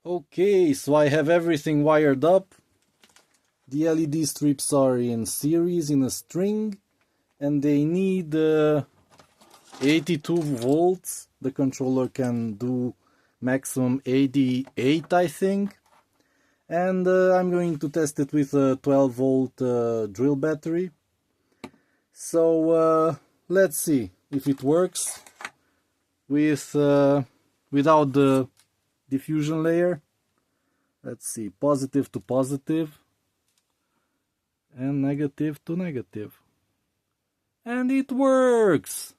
Okay, so I have everything wired up. The LED strips are in series in a string, and they need 82 volts. The controller can do maximum 88, I think. And I'm going to test it with a 12 volt drill battery. So let's see if it works with without the diffusion layer. Let's see, positive to positive and negative to negative. And it works!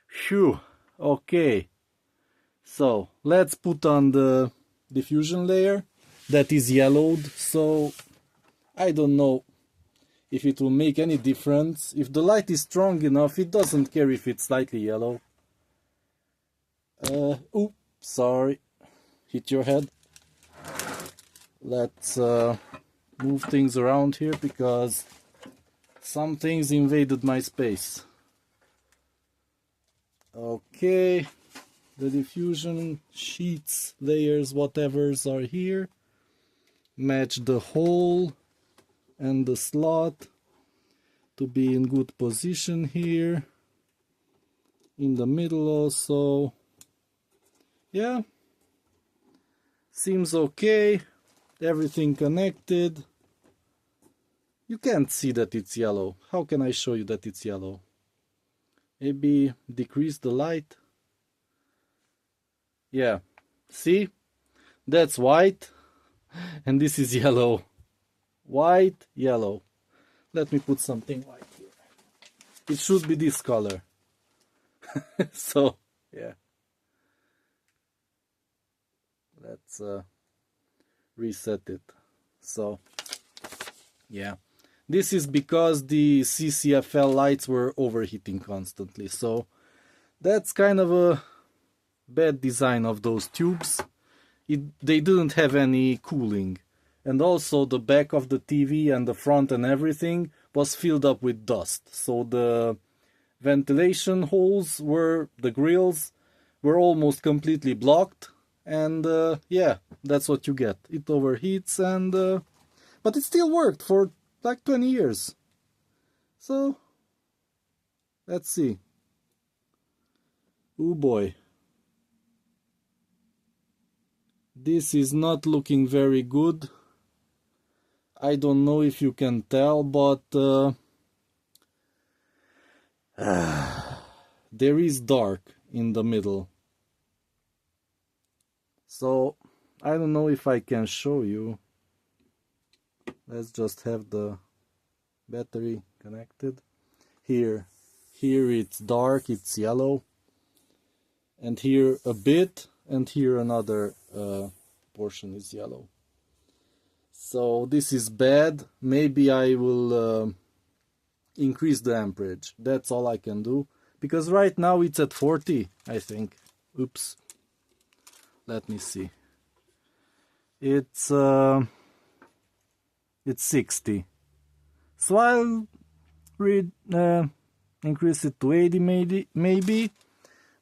Phew, okay. So let's put on the diffusion layer that is yellowed, so I don't know if it will make any difference. If the light is strong enough, it doesn't care if it's slightly yellow. Oops, sorry, hit your head. Let's move things around here because some things invaded my space. Okay, the diffusion sheets, layers, whatevers are here. Match the hole and the slot to be in good position here. In the middle also. Yeah, seems okay. Everything connected. You can't see that it's yellow. How can I show you that it's yellow? Maybe decrease the light. Yeah, see? That's white and this is yellow. White, yellow. Let me put something white here. It should be this color. So, yeah. Let's reset it. So, yeah. This is because the CCFL lights were overheating constantly. So, that's kind of a bad design of those tubes. They didn't have any cooling. And also the back of the TV and the front and everything was filled up with dust. So the ventilation holes the grills were almost completely blocked. And yeah, that's what you get. It overheats and but it still worked for like 20 years. So let's see. Oh boy. This is not looking very good. I don't know if you can tell, but there is dark in the middle. So I don't know if I can show you. Let's just have the battery connected. Here it's dark, it's yellow. And here a bit, and here another portion is yellow. So this is bad. Maybe I will increase the amperage. That's all I can do. Because right now it's at 40, I think. Oops. Let me see. It's 60. So I'll increase it to 80 maybe.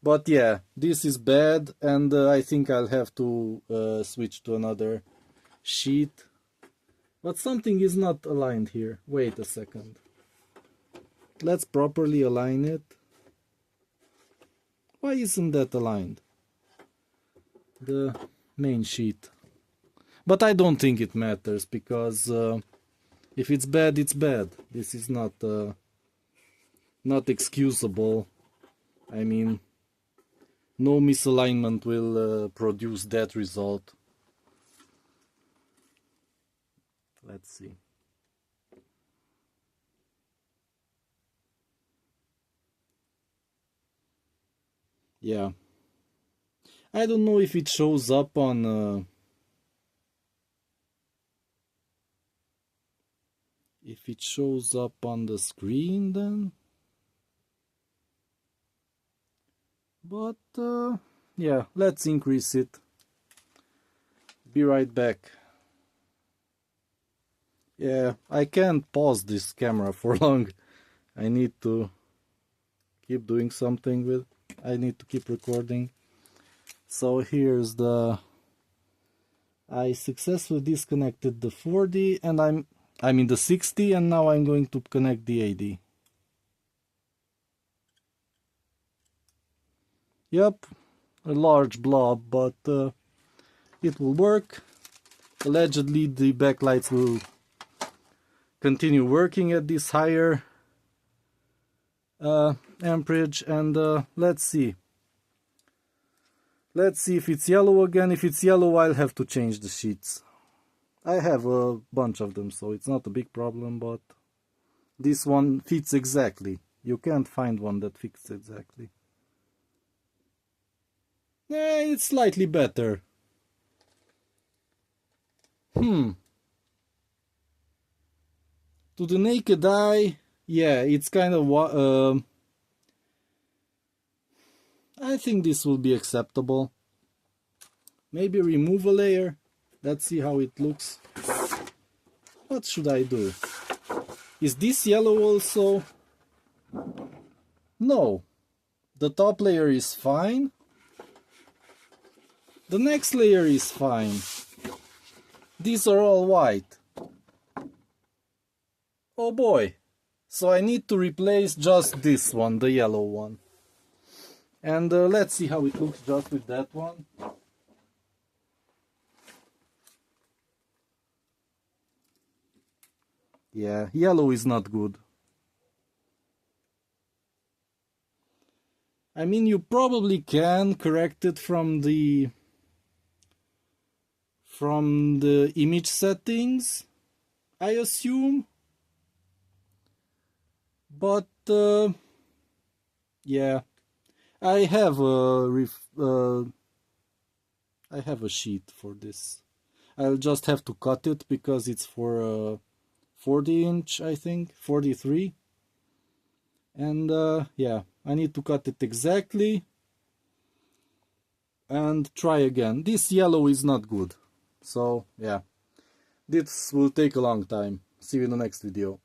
But yeah, this is bad, and I think I'll have to switch to another sheet. But something is not aligned here. Wait a second. Let's properly align it. Why isn't that aligned? The main sheet. But I don't think it matters, because if it's bad, it's bad. This is not excusable. I mean, no misalignment will produce that result. Let's see. Yeah. I don't know if it shows up on if it shows up on the screen then. But yeah, let's increase it. Be right back. Yeah, I can't pause this camera for long. I need to keep doing something with. I need to keep recording. So here's the I successfully disconnected the 40 and I'm in the 60, and now I'm going to connect the 80. Yep, a large blob, but it will work. Allegedly the backlights will continue working at this higher amperage, and let's see. Let's see if it's yellow again. If it's yellow, I'll have to change the sheets. I have a bunch of them, so it's not a big problem, but this one fits exactly. You can't find one that fits exactly. Yeah, it's slightly better. To the naked eye, yeah, it's kind of... I think this will be acceptable. Maybe remove a layer. Let's see how it looks. What should I do? Is this yellow also? No. The top layer is fine. The next layer is fine. These are all white. Oh boy. So I need to replace just this one, the yellow one. And let's see how it looks just with that one. Yeah, yellow is not good. I mean, you probably can correct it from the image settings, I assume. But yeah, I have a sheet for this. I'll just have to cut it because it's for 40-inch, I think, 43. And yeah, I need to cut it exactly and try again. This yellow is not good. So yeah, this will take a long time. See you in the next video.